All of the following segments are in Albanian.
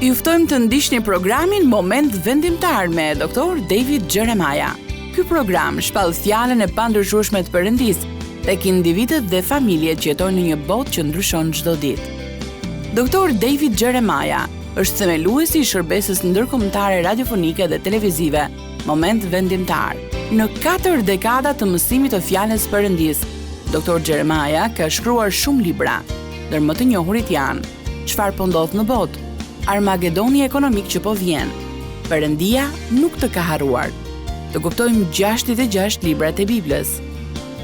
Ju ftojmë të ndiqni programin Moment Vendimtar me Dr. David Jeremiah. Ky program shpall fjalën e pandryshueshme të Perëndisë tek individët dhe familjet që jetojnë në një botë që ndryshon çdo ditë. Dr. David Jeremiah është themeluesi i shërbesës ndërkombëtare radiofonike dhe televizive Moment Vendimtar. Në 4 dekada të mësimit të fjalës Perëndisë, Dr. Jeremiah ka shkruar shumë libra, ndër më të njohurit janë Çfarë po ndodh në botë, Armagedoni ekonomik që po vjen, Perëndia nuk të ka harruar. Të kuptojmë 66 librat e Biblës.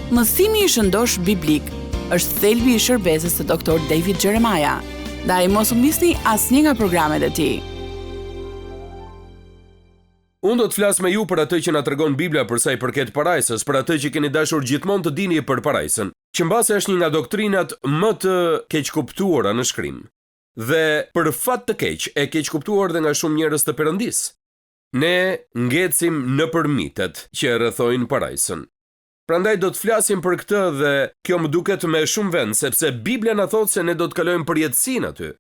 Mësimi i shëndosh biblik është thelbi i shërbesës së Dr. David Jeremiah. Ndaj mos u misni asnjë nga programet e tij. Unë do të flas me ju për atë që na tregon Bibla për sa i përket parajsës, për atë që keni dashur gjithmonë të dini për parajsën, që mbase është një nga doktrinat më të keqkuptuara në shkrim. Dhe për fat të keq, e keqkuptuar dhe nga shumë njerëz të Perëndisë. Ne ngecim nëpër mitet që rrethojnë parajsën. Prandaj do të flasim për këtë dhe kjo më duket me shumë vend, sepse Bibla na thotë se ne do të kalojmë përjetësinë aty.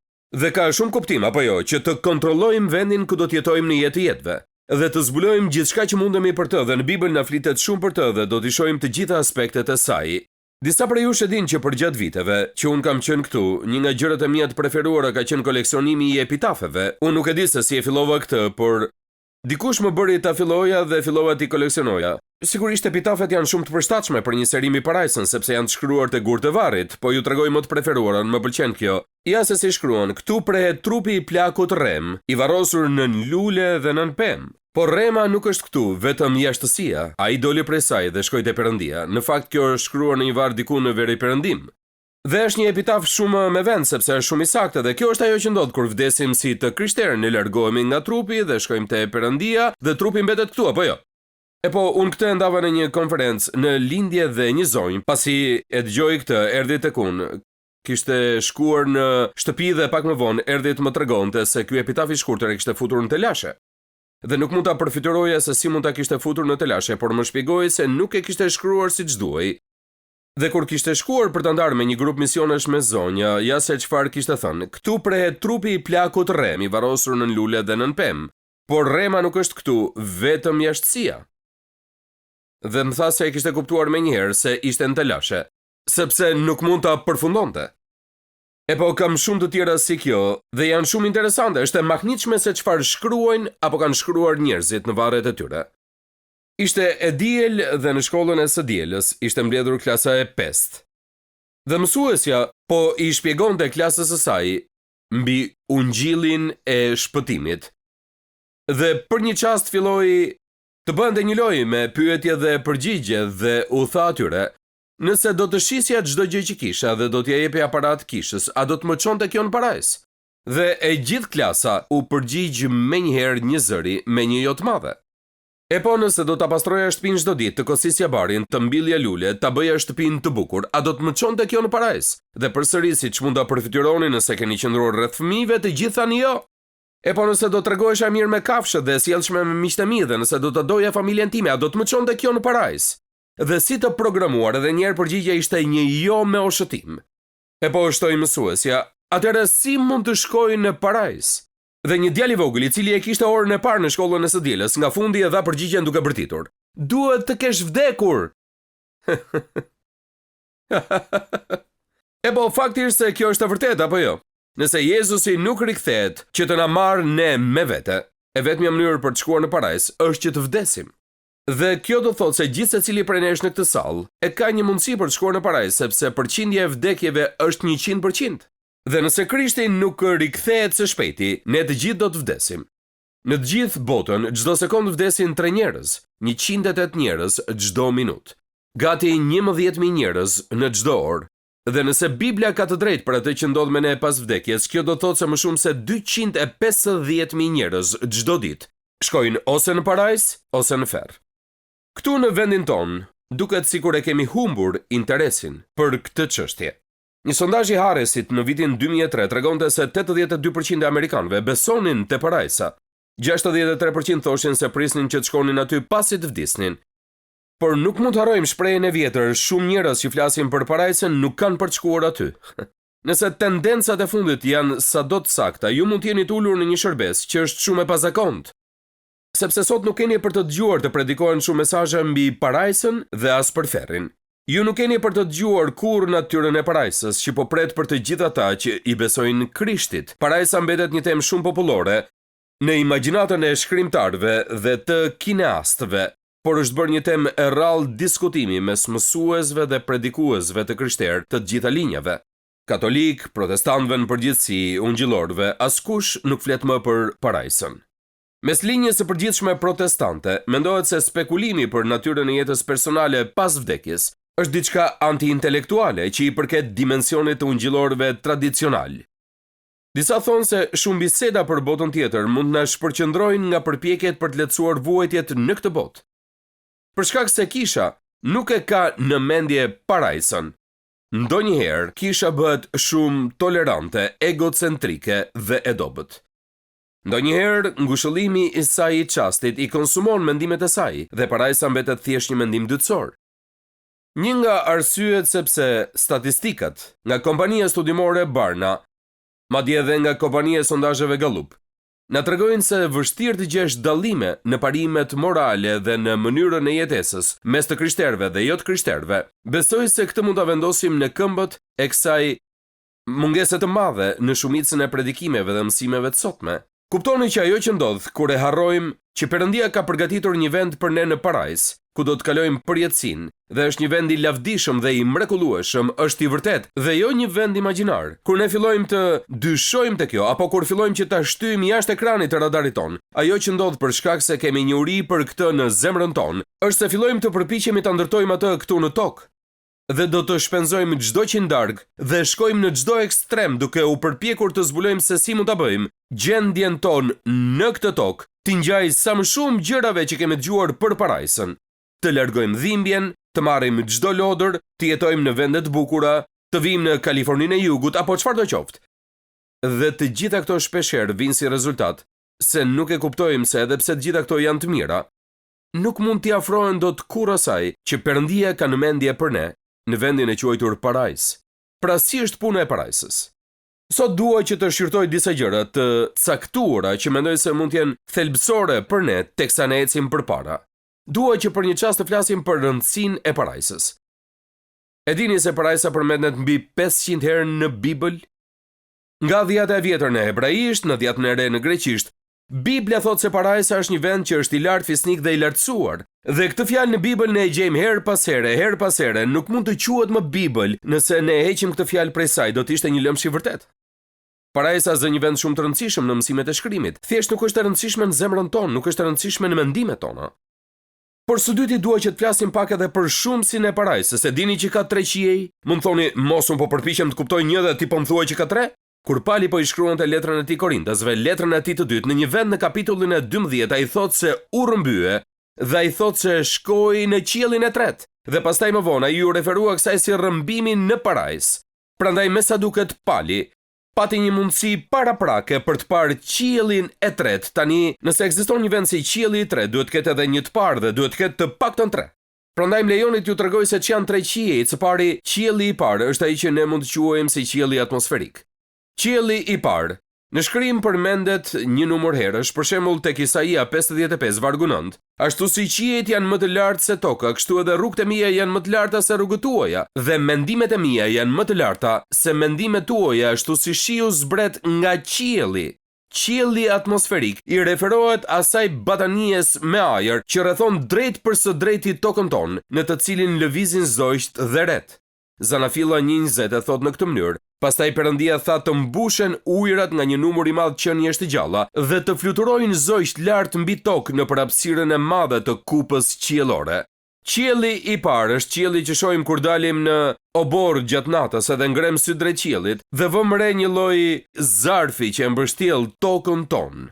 Dhe ka shumë kuptim, apo jo, që të kontrollojmë vendin ku do të jetojmë në jetë të jetëve. Dhe të zbulojmë gjithçka që mundemi për të, dhe në Bibël na flitet shumë për të dhe do t'i shohim të gjitha aspektet e saj. Disa prej jush e dinë që për gjatë viteve që unë kam qenë këtu, një nga gjërat e mia të preferuara ka qenë koleksionimi i epitafeve. Unë nuk e di se si e fillova këtë, por dikush më bëri ta filloja dhe fillova t'i koleksionoja. Sigurisht epitafet janë shumë të përshtatshme për një seri mbi parajsën, sepse janë të shkruar te gurë të varrit, po ju tregoj më të preferuarën, më pëlqen kjo. Ja se si shkruan: këtu prehet trupi i plakut Rem, i varrosur nën lule dhe nën pemë. Por Rema nuk është këtu, vetëm jashtësia. Ai doli prej saj dhe shkoi te Perëndia. Në fakt kjo është shkruar në një varr diku në veri Perëndim. Dhe është një epitaf shumë me vend, sepse është shumë i saktë dhe kjo është ajo që ndodh kur vdesim si të krishterë, ne largohemi nga trupi dhe shkojmë te Perëndia dhe trupi mbetet këtu, apo jo? E po, unë këtë ndava në një konferencë në lindje dhe një zonjë, pasi e dëgjoj këtë, erdhi tek unë. Kishte shkuar në shtëpi dhe pak më vonë erdhi të më tregonte se ky epitaf i shkurtër e kishte futur në telashe. Dhe nuk mund ta përfituroja se si mund ta kishte futur në telashe, por më shpjegoi se nuk e kishte shkruar siç duhej. Dhe kur kishte shkuar për të ndarë me një grup misionesh me zonja, ja se çfarë kishte thënë: këtu prehet trupi i plakut Rem, i varrosur nën lule dhe nën pemë. Por Rema nuk është këtu, vetëm jashtësia. Dhe më tha se e kishte kuptuar menjëherë se ishte në telashe, sepse nuk mund ta përfundonte. E po kam shumë të tjera si kjo, dhe janë shumë interesante, është e mahnitshme se çfarë shkruajnë apo kanë shkruar njerëzit në varret e tyre. Ishte e diel dhe në shkollën e së dielës ishte mbledhur klasa e 5. Dhe mësuesja po i shpjegonte klasës së saj mbi ungjillin e shpëtimit. Dhe për një çast filloi të bënte një lojë me pyetje dhe përgjigje dhe u tha atyre: nëse do të shisja çdo gjë që kisha dhe do t'ja jepja paratë kishës, a do të më çonte kjo në parajsë? Dhe e gjithë klasa u përgjigj menjëherë një zëri me një jo të madhe. E po, nëse do ta pastroja shtëpinë çdo ditë, të kosisja barin, të mbillja lule, ta bëja shtëpinë të bukur, a do të më çonte kjo në parajsë? Dhe përsëri, siç mund ta përfituroni nëse keni qëndruar rreth fëmijëve, të gjithë tani jo. E po, nëse do tregohesha mirë me kafshët dhe sjellshme me miqtë e mi, dhe nëse do ta doja familjen time, a do të më çonte kjo në parajsë? Dhe si të programuar edhe njerë përgjigja ishte një jo me oshëtim. E po shtoi mësuesja: atëherë si mund të shkojë në parajsë? Dhe një djalë i vogël, i cili e kishte orën e parë në shkollën e së dielës, nga fundi e dha përgjigjen duke bërtitur: duhet të kesh vdekur. E po, fakti është se kjo është e vërtetë, apo jo? Nëse Jezusi nuk rikthehet që të na marrë ne me vete, e vetmja mënyrë për të shkuar në parajsë është që të vdesim. Dhe kjo do thotë se gjithë secili prej nesh në këtë sallë e ka një mundësi për të shkuar në parajsë, sepse përqindja e vdekjeve është 100%. Dhe nëse Krishti nuk rikthehet së shpejti, ne të gjithë do të vdesim. Në të gjithë botën, çdo sekond vdesin 3 njerëz, 108 njerëz çdo minutë. Gati 11.000 njerëz në çdo orë. Dhe nëse Bibla ka të drejtë për atë që ndodh me ne pas vdekjes, kjo do thotë se më shumë se 250.000 njerëz çdo ditë shkojnë ose në parajsë ose në ferr. Këtu në vendin tonë, duket sikur e kemi humbur interesin për këtë çështje. Një sondazh i Harrisit në vitin 2003 tregonte se 82% e amerikanëve besonin te parajsa. 63% thoshin se prisnin që të shkonin aty pasi të vdisnin. Por nuk mund të harrojmë shprehjen e vjetër, shumë njerëz që flasin për parajsën nuk kanë për të shkuar aty. Nëse tendencat e fundit janë sado të sakta, ju mund t'jeni t'ullur në një shërbes që është shumë e pazakontë. Sepse sot nuk keni për të dëgjuar të predikohen shumë mesazhe mbi parajsën dhe as për ferrin. Ju nuk keni për të dëgjuar kurrë natyrën e parajsës që po pret për të gjithë ata që i besojnë Krishtit. Parajsa mbetet një temë shumë popullore në imagjinatën e shkrimtarëve dhe të kineastëve, por është bërë një temë e rrallë diskutimi mes mësuesve dhe predikuesve të krishterë të gjitha linjave. Katolik, protestantëve në përgjithësi, ungjillorëve, askush nuk flet më për parajsën. Mes linjës së përgjithshme protestante, mendohet se spekulimi për natyrën e jetës personale pas vdekjes është diçka anti-intelektuale që i përket dimensionit të ungjillorëve tradicional. Disa thonë se shumë biseda për botën tjetër mund na shpërqendrojnë nga përpjekjet për të lehtësuar vuajtjet në këtë botë. Për shkak se kisha nuk e ka në mendje parajsën, ndonjëherë kisha bëhet shumë tolerante, egocentrike dhe e dobët. Ndonjëherë ngushëllimi i saj i çastit i konsumon mendimet e saj dhe parajsa mbetet thjesht një mendim dytësor. Një nga arsyet sepse statistikat nga kompania studimore Barna, madje edhe nga kompania e sondazheve Gallup, na tregojnë se vështirë të gjesh dallime në parimet morale dhe në mënyrën e jetesës mes të krishterëve dhe jo të krishterëve. Besoj se këtë mund ta vendosim në këmbët e kësaj mungese të madhe në shumicën e predikimeve dhe mësimeve të sotme. Kuptoni që ajo që ndodh kur e harrojmë që Perëndia ka përgatitur një vend për ne në parajsë, ku do të kalojmë përjetësinë, dhe është një vend i lavdishëm dhe i mrekullueshëm, është i vërtet dhe jo një vend imagjinar. Kur ne fillojmë të dyshojmë te kjo, apo kur fillojmë që ta shtyjmë jashtë ekranit të radarit ton, ajo që ndodh për shkak se kemi një uri për këtë në zemrën ton, është se fillojmë të përpiqemi ta ndërtojmë atë këtu në tokë. Dhe do të shpenzojmë çdo qindarg dhe shkojmë në çdo ekstrem duke u përpjekur të zbulojmë se si mund ta bëjmë gjendjen tonë në këtë tokë, të ngjajë sa më shumë gjërave që kemi dëgjuar për parajsën, të largojmë dhimbjen, të marrim çdo lodër, të jetojmë në vende të bukura, të vijmë në Kaliforninë e Jugut apo çfarë do qoftë. Dhe të gjitha këto shpeshherë vinë si rezultat se nuk e kuptojmë se edhe pse të gjitha këto janë të mira, nuk mund t'i afrohen dot kurrë asaj që Perëndia ka në mendje për ne në vendin e quajtur parajsë. Pra si është puna e parajsës? Sot dua që të shqyrtoj disa gjëra të caktuara që mendoj se mund të jenë thelbësore për ne teksa ne ecim përpara. Dua që për një çast të flasim për rëndësinë e parajsës. E dini se parajsa përmendet mbi 500 herë në Bibël? Nga 10 e vjetër në hebraisht, në 10 e re në greqisht, Biblia thot se parajsa është një vend që është i lartë fisnik dhe i lartësuar. Dhe këtë fjalë në Bibël ne e gjejmë herë pas here, nuk mund të quhet më Bibël nëse ne heqim këtë fjalë prej saj, do të ishte një lëmsh i vërtet. Parajsa është një vend shumë të rëndësishëm në mësimet e shkrimit. Thjesht nuk është e rëndësishme në zemrën tonë, nuk është e rëndësishme në mendimet tona. Por së dyti dua që të flasim pak edhe për shumësinë e parajsës. E dini që ka 3 qiej? Mund thoni, mos unë po përpiqem të kuptoj një dhe ti po më thuaj që ka 3? Kur Pali po i shkruante letrën e tij Korintasve, letrën e tij të dytë, në një vend në kapitullin e 12, ai thotë se u rrëmbye dhe ai thotë se shkoi në qiellin e tretë. Dhe pastaj më vonë ai u referua kësaj si rrëmbimi në parajsë. Prandaj me sa duket Pali pati një mundësi paraprake për të parë qiellin e tretë. Tani, nëse ekziston një vend si qielli i tretë, duhet të ketë edhe një të parë dhe duhet të ketë të paktën 3. Prandaj më lejoni t'ju tregoj se ç'janë 3 qiej. Së pari, qielli i parë është ai që ne mund të quajmë si qielli atmosferik. Qielli i parë. Në shkrim përmendet një numër herësh, për shembull tek Isaia 55 vargu 9. Ashtu si qiejt janë më të lartë se toka, kështu edhe rrugët e mia janë më të larta se rrugët tuaja, dhe mendimet e mia janë më të larta se mendimet tuaja, ashtu si shiu zbret nga qielli. Qielli atmosferik i referohet asaj batanies me ajër që rrethon drejt për së drejti tokën tonë, në të cilin lëvizin zogjt dhe ret. Zanafilla 1:20 e thot në këtë mënyrë. Pastaj Perëndia tha të mbushen ujërat nga një numër i madh qenish të gjalla dhe të fluturojnë zogjt lart mbi tokë në përhapësirën e madhe të kupës qiellore. Qielli i parë është qielli që shohim kur dalim në obor gjatë natës edhe ngrem sy drejt qiellit dhe vëmë re një lloj zarfi që e mbështjell tokën tonë.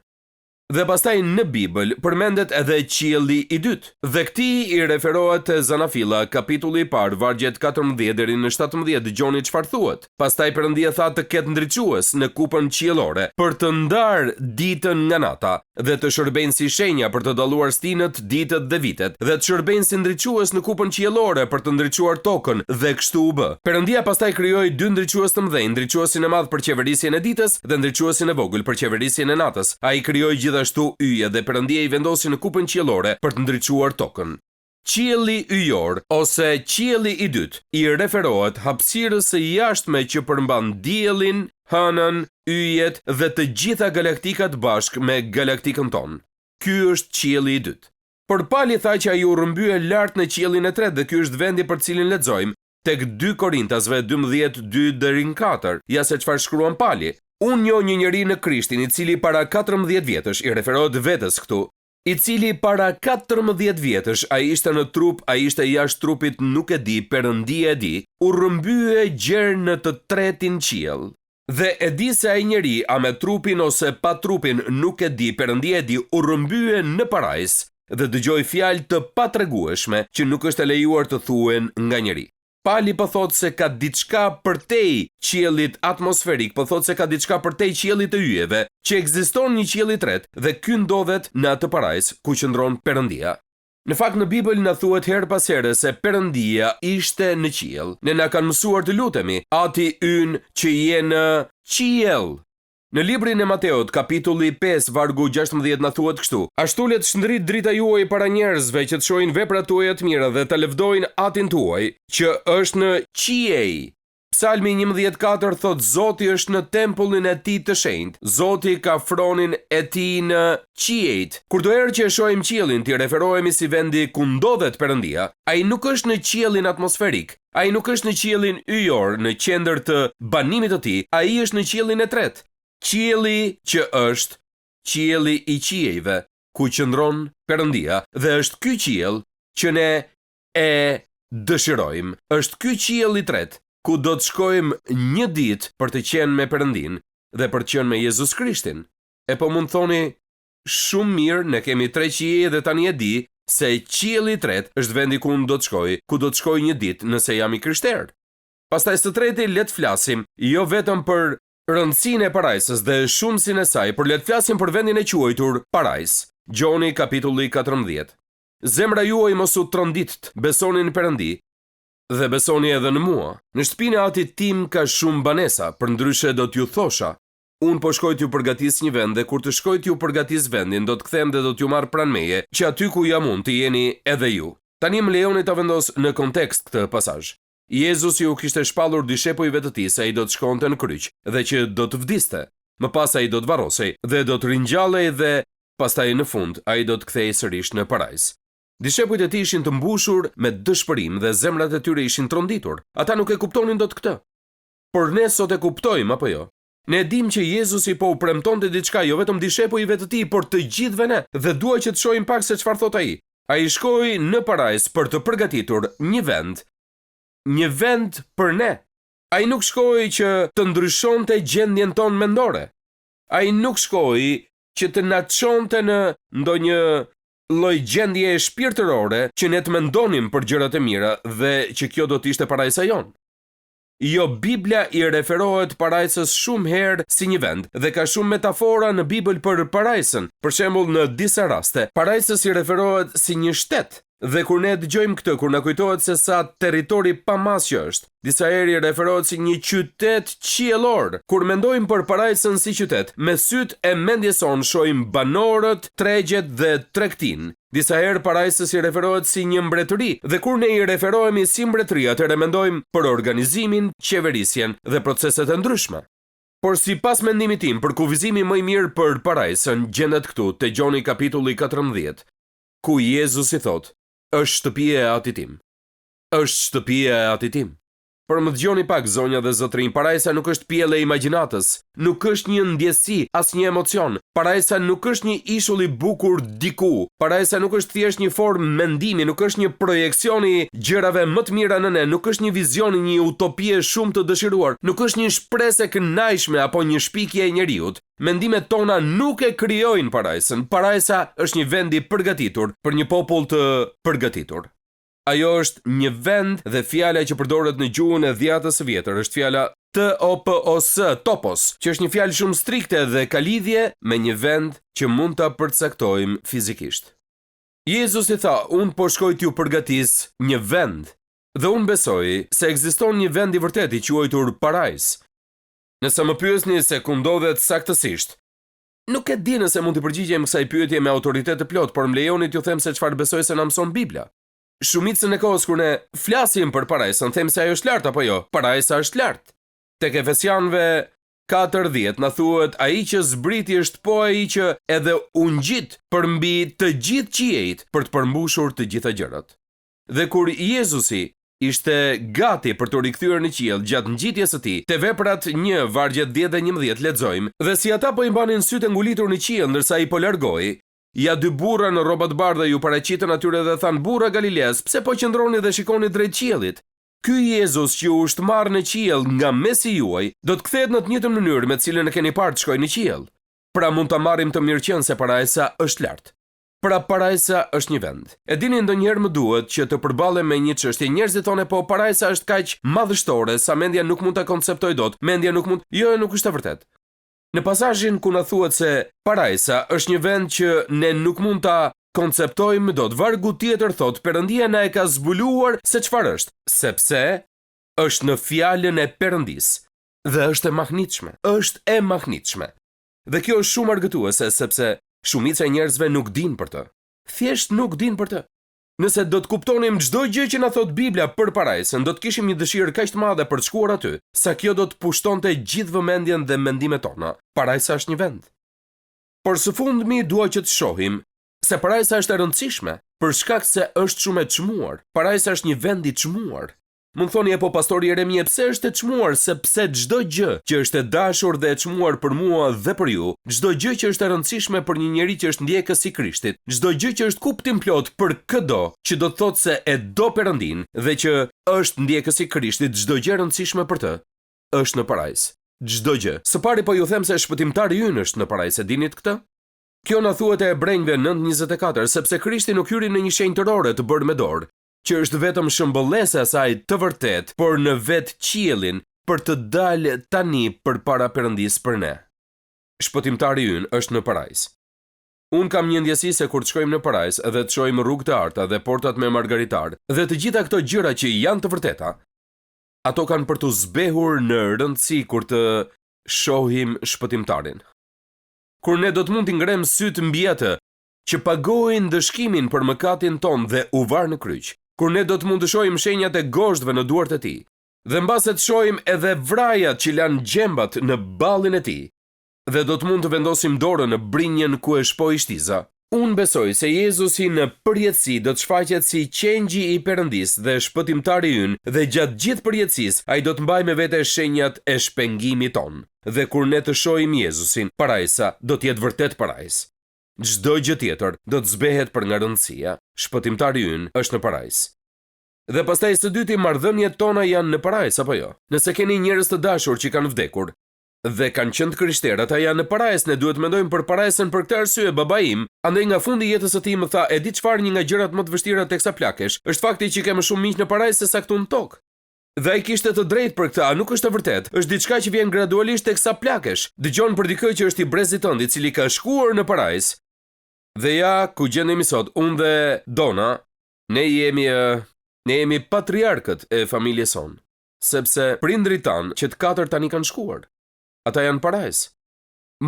Dhe pastaj në Bibël përmendet edhe qielli i dytë. Dhe këtij i referohet te Zanafilla, kapitulli i parë, vargjet 14 deri në 17. Dëgjoni çfarë thuhet. Pastaj Perëndia tha të ketë ndriçues në kupën qiellore për të ndarë ditën nga nata, dhe të shërbejnë si shenja për të dalluar stinët, ditët dhe vitet, dhe të shërbejnë si ndriçues në kupën qiellore për të ndriçuar tokën, dhe kështu u bë. Perëndia pastaj krijoi dy ndriçues të mëdhenj, ndriçuesin e madh për qeverisjen e ditës dhe ndriçuesin e vogël për qeverisjen e natës. Ai krijoi gjithashtu yje dhe Perëndia i vendosi në kupën qiellore për të ndriçuar tokën. Qielli yjor ose qielli i dytë i referohet hapësirës së jashtme që përmban diellin, hënën, yjet dhe të gjitha galaktikat bashkë me galaktikën tonë. Ky është qielli i dytë. Por Pali tha që ai u rrëmbye lart në qiellin e tretë dhe ky është vendi për cilin lexojmë tek 2 Korintasve 12:2-4. Ja se çfarë shkruan Pali. Unë njoh një njeri në Krishtin i cili para 14 vjetësh, i referohet vetes këtu, i cili para 14 vjetësh ai ishte në trup, ai ishte jashtë trupit, nuk e di, Perëndia e di, u rrëmbye gjerë në të tretin qiell. Dhe e di se ai njeri, a me trupin ose pa trupin, nuk e di, Perëndia e di, u rrëmbye në parajs dhe dëgjoi fjalë të patregueshme që nuk është e lejuar të thuhen nga njeri. Pali po thot se ka diçka përtej qiellit atmosferik, po thot se ka diçka përtej qiellit të yjeve, që ekziston një qiell i tretë dhe ky ndodhet në atë parajs ku qëndron Perëndia. Në fakt në Bibël na thuhet her pas here se Perëndia ishte në qiell. Ne na kanë mësuar të lutemi, Ati ynë që je në qiell. Në librin e Mateut, kapitulli 5, vargu 16 na thuhet kështu: Ashtu le të shndrit drita juaj para njerëzve që të shohin veprat tuaja të mira dhe të lëvdojnë Atin tuaj që është në qiej. Psalmi 11:4 thot: Zoti është në tempullin e tij të shenjtë. Zoti ka fronin e tij në qiejt. Kurdo herë që e shohim qiellin, ti referohemi si vendi ku ndodhet Perëndia. Ai nuk është në qiellin atmosferik. Ai nuk është në qiellin yjor, në qendër të banimit të tij. Ai është në qiellin e tretë. Qielli që është qielli i qiejve, ku qëndron Perëndia, dhe është ky qiell që ne e dëshirojmë. Është ky qiell i tretë, ku do të shkojmë një ditë për të qenë me Perëndin dhe për të qenë me Jezus Krishtin. E po mund thoni, shumë mirë, ne kemi 3 qiej dhe tani e di se qielli i tretë është vendi ku unë do të shkoj, ku do të shkoj një ditë nëse jam i krishterë. Pastaj së treti le të flasim jo vetëm për rëndësinë e parajsës dhe shumësinë e saj, por le të flasim për vendin e quajtur parajs. Gjoni kapitulli 14. Zemra juaj mos u trondit, besoni në Perëndi dhe besoni edhe në mua. Në shtëpinë e Atit tim ka shumë banesa, përndryshe do t'ju thosha: unë po shkoj t'ju përgatis një vend, dhe kur të shkoj t'ju përgatis vendin, do të kthem dhe do t'ju marr pranë meje, që aty ku jam unë të jeni edhe ju. Tani më lejoni ta vendos në kontekst këtë pasazh. Jezusi u kishte shpallur dishepujve të tij se ai do të shkonte në kryq dhe që do të vdiste. Më pas ai do të varrosej dhe do të ringjallej dhe pastaj në fund ai do të kthehej sërish në parajs. Dishepujt e tij ishin të mbushur me dëshpërim dhe zemrat e tyre ishin tronditur. Ata nuk e kuptonin dot këtë. Por ne sot e kuptojmë, apo jo? Ne dim që Jezusi po u premtonte diçka jo vetëm dishepujve të tij, por të gjithëve ne, dhe dua që të shohim pak se çfarë thot ai. Ai shkoi në parajs për të përgatitur një vend për ne. Ai nuk shkoi që të ndryshonte gjendjen tonë mendore. Ai nuk shkoi që të na çonte në ndonjë lloj gjendje shpirtërore që ne të mendonim për gjërat e mira dhe që kjo do të ishte parajsa jonë. Jo, Biblia i referohet parajsës shumë herë si një vend dhe ka shumë metafora në Bibël për parajsën. Për shembull, në disa raste, parajsës i referohet si një shtet. Dhe kur ne dëgjojmë këtë, kur na kujtohet se sa territori pamasë është, disa herë referohet si një qytet qiellor. Kur mendojmë për parajsën si qytet, me sytë e mendjes sonë shohim banorët, tregjet dhe tregtin. Disa herë parajsës i referohet si një mbretëri, dhe kur ne i referohemi si mbretëri, atëherë mendojmë për organizimin, qeverisjen dhe proceset e ndryshme. Por sipas mendimit tim, për kufizimi më i mirë për parajsën gjendet këtu te Gjoni kapitulli 14, ku Jezusi thotë: është shtëpia e Atit tim. Është shtëpia e Atit tim. Por më dëgjoni pak zonja dhe zotrinj, parajsa nuk është pjellë e imagjinatës, nuk është një ndjesi, as një emocion. Parajsa nuk është një ishull i bukur diku. Parajsa nuk është thjesht një formë mendimi, nuk është një projekcion i gjërave më të mira në ne, nuk është një vizion, një utopie shumë të dëshiruar, nuk është një shpresë e kënaqshme apo një shpikje e njeriut. Mendimet tona nuk e krijojnë parajsën. Parajsa është një vend i përgatitur për një popull të përgatitur. Ajo është një vend dhe fjala që përdoret në gjuhën e dhjatës së vjetër është fjala TOPOS, topos, që është një fjalë shumë strikte dhe ka lidhje me një vend që mund ta përcaktojmë fizikisht. Jezusi tha, unë po shkoj t'ju përgatis një vend, dhe unë besoj se ekziston një vend i vërtet i quajtur parajs. Nëse më pyesni se ku ndodhet saktësisht, nuk e di nëse mund të përgjigjem kësaj pyetje me autoritet të plot, por më lejoni t'ju them se çfarë besoj se na mëson Bibla. Shumicën e kohës kur ne flasim për parajsën, them se ajo është lart apo jo? Parajsa është lart. Tek Efesianëve 4:10 na thuhet ai që zbriti është po ai që edhe u ngjit përmbi të gjithë qiejt për të përmbushur të gjitha gjërat. Dhe kur Jezusi ishte gati për të rikthyer në qiell gjatë ngjitjes së tij, te veprat 1 vargjet 10 dhe 11 lexojmë, dhe si ata po i mbanin sytë ngulitur në qiell ndërsa ai po largoi, ja dy burra në rroba të bardha ju paraqitën atyre dhe thanë, burra Galileas, pse po qëndroni dhe shikoni drejt qiellit? Ky Jezus që u është marrë në qiell nga mesi juaj, do të kthehet në të njëjtën mënyrë me të cilën e keni parë të shkojë në qiell. Pra mund ta marrim të mirëqen se parajsa është lart. Pra parajsa është një vend. E dini, ndonjëherë më duhet që të përballem me një çështje. Njerëzit thonë po parajsa është kaq madhështore sa mendja nuk mund ta konceptoj dot. Mendja nuk mund. Jo, nuk është e vërtetë. Në pasazhin ku na thuhet se parajsa është një vend që ne nuk mund ta konceptojmë dot, vargu tjetër thot, Perëndia na e ka zbuluar se çfarë është, sepse është në fjalën e Perëndis dhe është e mahnitshme. Është e mahnitshme. Dhe kjo është shumë argëtuese sepse shumica e njerëzve nuk dinë për të. Thjesht nuk dinë për të. Nëse do të kuptonim çdo gjë që na thot Bibla për parajsën, do të kishim një dëshirë kaq të madhe për të shkuar aty, sa kjo do të pushtonte gjithë vëmendjen dhe mendimet tona. Parajsa është një vend. Por së fundmi dua që të shohim se parajsa është e rëndësishme për shkak se është shumë e çmuar. Parajsa është një vend i çmuar. Mund thoni po pastori Jeremia, pse është e çmuar? Sepse çdo gjë që është e dashur dhe e çmuar për mua dhe për ju, çdo gjë që është e rëndësishme për një njeri që është ndjekës i Krishtit, çdo gjë që është kuptim plot për këdo, që do të thotë se e do Perëndin dhe që është ndjekës i Krishtit, çdo gjë e rëndësishme për të është në parajsë. Çdo gjë. Së pari po ju them se shpëtimtari ynë është në parajsë, e dinit këtë? Kjo na thuhet e Hebrejve 9:24, sepse Krishti nuk hyri në një shenjtërore të bërë me dorë, që është vetëm shëmbëllese e saj të vërtet, por në vetë qiellin për të dalë tani përpara Perëndis për ne. Shpëtimtari ynë është në parajsë. Unë kam një ndjesi se kur të shkojmë në parajsë dhe të shohim rrugë të arta dhe portat me margaritar dhe të gjitha këto gjëra që janë të vërteta, ato kanë për të zbehur në rëndësi kur të shohim shpëtimtarin. Kur ne do të mund të ngrem sytë mbi atë që pagojnë dëshkimin për mëkatin ton dhe u var në kryq, kur ne do të mund të shohim shenjat e goshtëve në duart e tij, dhe mbase të shohim edhe vrajat që lanë gjembat në ballin e tij, dhe do të mund të vendosim dorën në brinjën ku e shpoi shtiza. Unë besoj se Jezusi në përjetësi do të shfaqet si qengji i Perëndis dhe shpëtimtari ynë, dhe gjatë gjithë përjetësisë ai do të mbajë me vete shenjat e shpengimit ton. Dhe kur ne të shohim Jezusin, parajsa do të jetë vërtet parajsë. Çdo gjë tjetër do të zbehet për nga rëndësia. Shpëtimtari ynë është në parajsë. Dhe pastaj së dyti, marrëdhëniet tona janë në parajsë apo jo? Nëse keni njerëz të dashur që kanë vdekur dhe kanë qenë të krishterë, ata janë në parajsë, ne duhet mendojmë për parajsën për këtë arsye. Baba im, andaj nga fundi jetës së tij më tha, e di çfarë, një nga gjërat më të vështira teksa plakesh, është fakti që ke më shumë miq në parajsë se sa këtu në tokë. Dhe ai kishte të drejtë për këtë, nuk është e vërtetë. Është diçka që vjen gradualisht teksa plakesh. Dëgjon për dikë që është i brezit tënd, i cili ka shkuar në parajsë. Dhe ja, ku gjendemi sot, unë dhe Dona, ne jemi patriarkët e familjes sonë, sepse prindrit tanë që të katër tani kanë shkuar. Ata janë parajsë.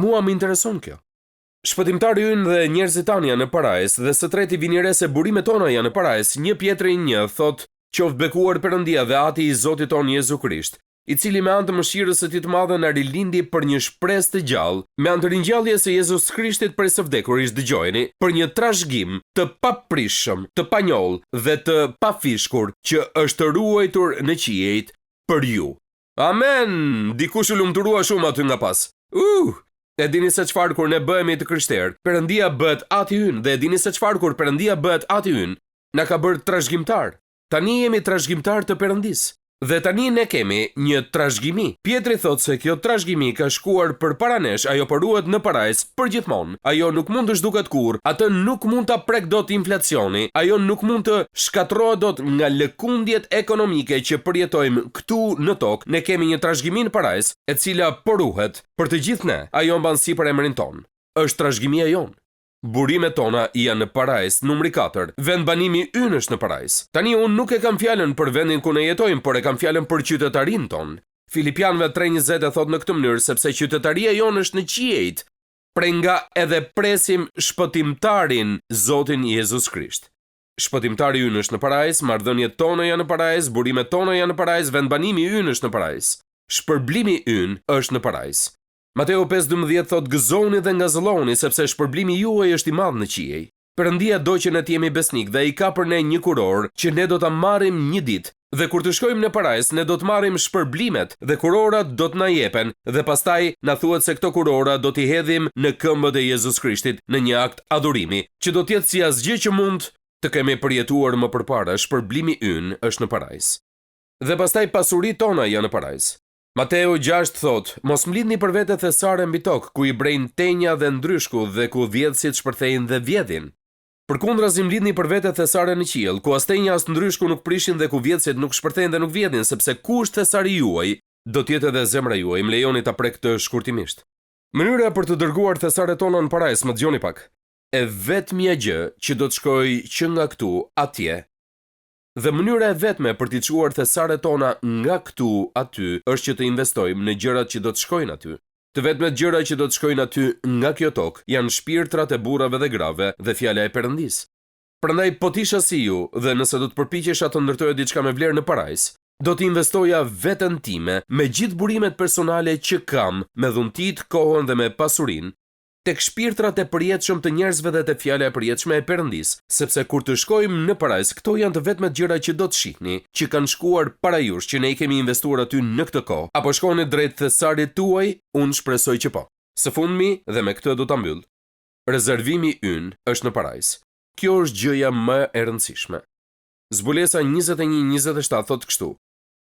Mua më intereson kjo. Shpëtimtari ynë dhe njerëzit tanë janë në parajsë, dhe së treti vini re se burimet tona janë në parajsë. 1 Pjetri 1 thot, qoftë bekuar Perëndia dhe Ati i Zotit ton Jezu Krisht, i cili me anë të mëshirës së tij të madhe na rilindi për një shpresë të gjallë, me anë të ringjalljes së Jezus Krishtit prej së vdekurit, dëgjojeni, për një trashëgim të paprishëm, të panjoll dhe të pafishkur që është ruajtur në qiejt për ju. Amen! Dikush u lumturua shumë aty nga pas. E dini se çfarë kur ne bëhemi të krishterë, Perëndia bëhet ati ynë, dhe e dini se çfarë kur Perëndia bëhet ati ynë, na ka bërë trashëgimtar. Tani jemi trashëgimtar të Perëndisë. Dhe tani ne kemi një trashëgimi. Pietri thot se kjo trashëgimi ka shkuar përpara nesh, ajo po ruhet në parajs përgjithmonë. Ajo nuk mund të zhduket kurrë, atë nuk mund ta prek dot inflacioni, ajo nuk mund të shkatërrohet dot nga lëkundjet ekonomike që përjetojmë këtu në tokë. Ne kemi një trashëgimi në parajs, e cila po ruhet për të gjithë ne. Ajo mban sipër emrin ton. Është trashëgimia jon. Burimet tona janë në parajs, numri 4. Vendbanimi ynë është në parajs. Tani unë nuk e kam fjalën për vendin ku ne jetojmë, por e kam fjalën për qytetarin ton. Filipianëve 3:20 e thot në këtë mënyrë, sepse qytetaria jonë është në qiejt, prej nga edhe presim shpëtimtarin, Zotin Jezus Krisht. Shpëtimtari ynë është në parajs, marrëdhëniet tona janë në parajs, burimet tona janë në parajs, vendbanimi ynë është në parajs. Shpërblimi ynë është në parajs. Mateo 5:12 thot gëzoni dhe ngazëlloni, sepse shpërblimi juaj është i madh në qiej. Perëndia do që ne të jemi besnik dhe i ka për ne një kuror që ne do ta marrim një ditë. Dhe kur të shkojmë në parajs, ne do të marrim shpërblimet dhe kurorat do të na jepen dhe pastaj na thuhet se këto kurora do t'i hedhim në këmbët e Jezus Krishtit në një akt adhurimi, që do të jetë si asgjë që mund të kemi përjetuar më përpara. Shpërblimi ynë është në parajs. Dhe pastaj pasuritë tona janë në parajs. Mateo 6 thot, mos mlidhni për vete thesare mbi tokë, ku i brejnë tenja dhe ndryshku dhe ku vjedhësit shpërthejnë dhe vjedhin. Përkundrazi mlidhni për vete thesare në qiell, ku as tenja as ndryshku nuk prishin dhe ku vjedhësit nuk shpërthejnë dhe nuk vjedhin, sepse ku është thesari juaj, do të jetë edhe zemra juaj. Më lejoni ta prek të shkurtimisht. Mënyra për të dërguar thesaret tona në parajs, më dëgjoni pak. E vetmja gjë që do të shkojë që nga këtu atje. Dhe mënyra e vetme për t'i çuar thesaret tona nga këtu aty është që të investojmë në gjërat që do të shkojnë aty. Të vetmet gjëra që do të shkojnë aty nga kjo tokë janë shpirtrat e burrave dhe grave dhe fjala e Perëndisë. Prandaj po tisha si ju dhe nëse do të përpiqesha të ndërtoja diçka me vlerë në parajs, do të investoja veten time me gjithë burimet personale që kam, me dhuntit, kohën dhe me pasurinë, tek shpirtrat e përjetshëm të njerëzve dhe te fjala e përjetshme e Perëndisë, sepse kur të shkojmë në parajs, këto janë të vetmet gjëra që do të shihni, që kanë shkuar para jush, që ne i kemi investuar aty në këtë kohë. Apo shkoni drejt thesarit tuaj? Unë shpresoj që po. Së fundmi, dhe me këtë do ta mbyll. Rezervimi ynë është në parajs. Kjo është gjëja më e rëndësishme. Zbulesa 21:27 thotë kështu: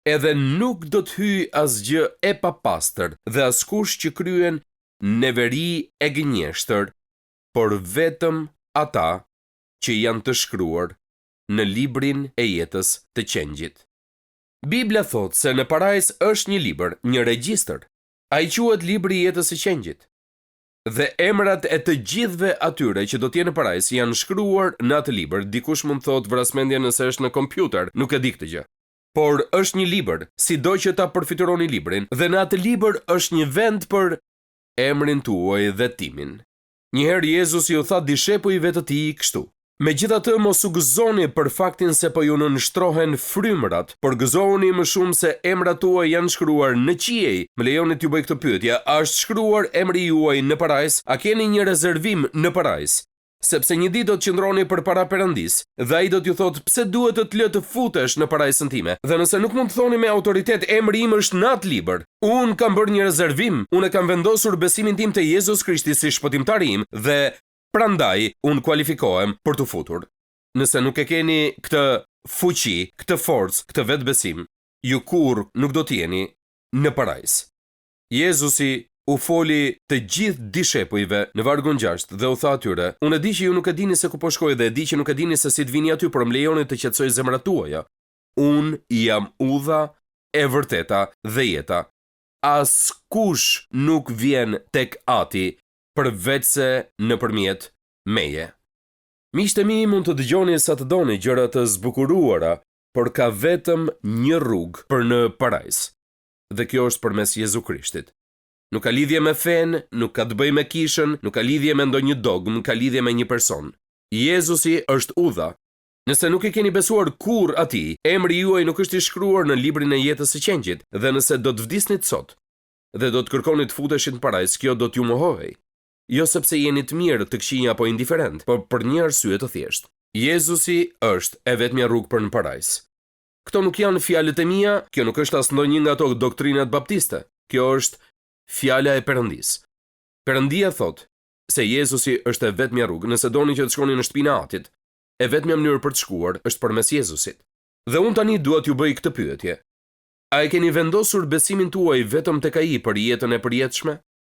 Edhe nuk do të hyjë asgjë e papastër dhe askush që kryen neveri e gënjeshtër, por vetëm ata që janë të shkruar në librin e jetës të qengjit. Bibla thot se në parajs është një libër, një regjistër. Ai quhet libri i jetës së qengjit. Dhe emrat e të gjithëve atyre që do të jenë në parajs janë shkruar në atë libër. Dikush mund thot vrasmendje nëse është në kompjuter, nuk e di këtë gjë. Por është një libër, sido që ta përfituroni librin, dhe në atë libër është një vend për emrin tuaj dhe timin. Njëherë Jezusi u tha dishepujve të tij kështu: Megjithatë mos u gëzoni për faktin se po ju nënshtrohen frymërat, por gëzoni më shumë se emrat tuaj janë shkruar në qiej. Më lejoni t'ju bëj këtë pyetje: a është shkruar emri juaj në parajs? A keni një rezervim në parajs? Sepse një ditë do të qëndroni përpara Perëndisë dhe ai do t'ju thotë pse duhet të lë të futesh në parajsën time. Dhe nëse nuk mund të thoni me autoritet emri im është në atë libër, unë kam bërë një rezervim, unë e kam vendosur besimin tim te Jezus Krishti si shpëtimtari im dhe prandaj unë kualifikohem për të futur. Nëse nuk e keni këtë fuqi, këtë forcë, këtë vetbesim, ju kurrë nuk do të jeni në parajs. Jezusi u foli të gjithë dishepujve në vargun 6 dhe u tha atyre: Unë e di që ju nuk e dini se ku po shkoj dhe e di që nuk e dini se si të vini aty, por më lejoni të qetësoj zemrat tuaja. Unë jam udha, e vërteta dhe jeta. Askush nuk vjen tek Ati përveç se nëpërmjet meje. Miqtë mi, mund të dëgjoni sa të doni gjëra të zbukuruara, por ka vetëm një rrugë për në parajs. Dhe kjo është përmes Jezu Krishtit. Nuk ka lidhje me fen, nuk ka të bëjë me kishën, nuk ka lidhje me ndonjë dogmë, ka lidhje me një person. Jezusi është udha. Nëse nuk e keni besuar kurrë atij, emri juaj nuk është i shkruar në librin e jetës së qengjit, dhe nëse do të vdisnit sot dhe do të kërkoni të futeshit në parajs, kjo do t'ju mohojë. Jo sepse jeni të mirë, të këqij apo indiferent, por për një arsye të thjeshtë. Jezusi është e vetmja rrugë për në parajs. Këto nuk janë fjalët e mia, kjo nuk është as ndonjë nga ato doktrinat baptiste. Kjo është fjala e Perëndis. Perëndia thot se Jezusi është e vetmja rrugë. Nëse doni që të shkoni në shtëpinë e Atit, e vetmja mënyrë për të shkuar është përmes Jezusit. Dhe unë tani dua t'ju bëj këtë pyetje. A e keni vendosur besimin tuaj vetëm tek ai për jetën e përjetshme?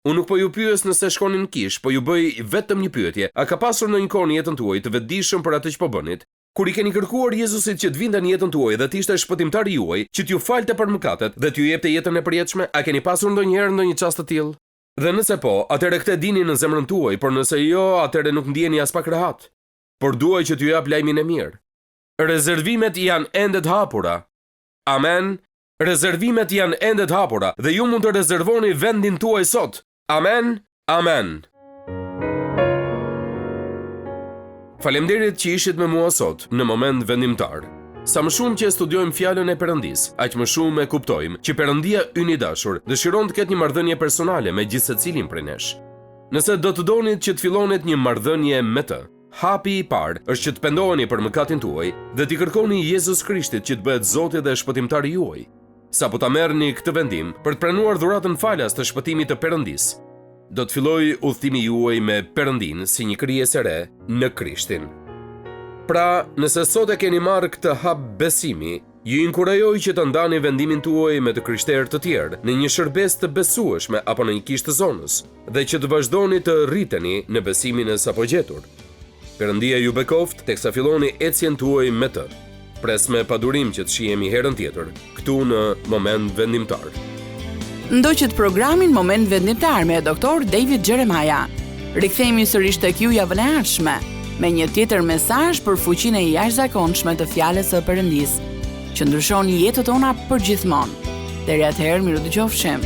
Unë nuk po ju pyes nëse shkoni në kish, po ju bëj vetëm një pyetje. A ka pasur ndonjë kohë në jetën tuaj të vetëdijshëm për atë që po bënit, kur i keni kërkuar Jezusit që të vinte në jetën tuaj dhe të ishte shpëtimtari juaj, që t'ju falte për mëkatet dhe t'ju jepte jetën e përjetshme? A keni pasur ndonjëherë ndonjë çast të tillë? Dhe nëse po, atëherë këtë dini në zemrën tuaj, por nëse jo, atëherë nuk ndjeni as pak rehat. Por duaj që t'ju jap lajmin e mirë. Rezervimet janë ende të hapura. Amen. Rezervimet janë ende të hapura dhe ju mund të rezervoni vendin tuaj sot. Amen. Amen. Faleminderit që ishit me mua sot në moment vendimtar. Sa më shumë që studiojmë fjalën e Perëndis, aq më shumë e kuptojmë që Perëndia ynë i dashur dëshiron të ketë një marrëdhënie personale me gjithë secilin prej nesh. Nëse do të donit që të fillonit një marrëdhënie me të, hapi i parë është që të pendoheni për mëkatin tuaj dhe t'i kërkoni Jezus Krishtit që të bëhet Zoti dhe shpëtimtari juaj. Sapo ta merrni këtë vendim për të pranuar dhuratën falas të shpëtimit të Perëndis, do të fillojë udhëtimi juaj me Perëndin si një krijesë e re në Krishtin. Pra, nëse sot e keni marrë këtë hap besimi, ju inkurajoj që të ndani vendimin tuaj me të krishterë të tjerë në një shërbes të besueshme apo në një kishë të zonës dhe që të vazhdoni të rriteni në besimin e sapo gjetur. Perëndia ju bekoft teksa filloni ecjen tuaj me të. Pres me padurim që të shihemi herën tjetër këtu në Moment Vendimtar. Ndoqët programin Moment Vendimtar me Dr. David Jeremiah. Rikthehemi sërish tek ju javën e ardhshme me një tjetër mesazh për fuqinë e jashtëzakonshme të fjalës së Perëndis, që ndryshon jetën tona përgjithmonë. Deri atëherë, miru dëgjofshim.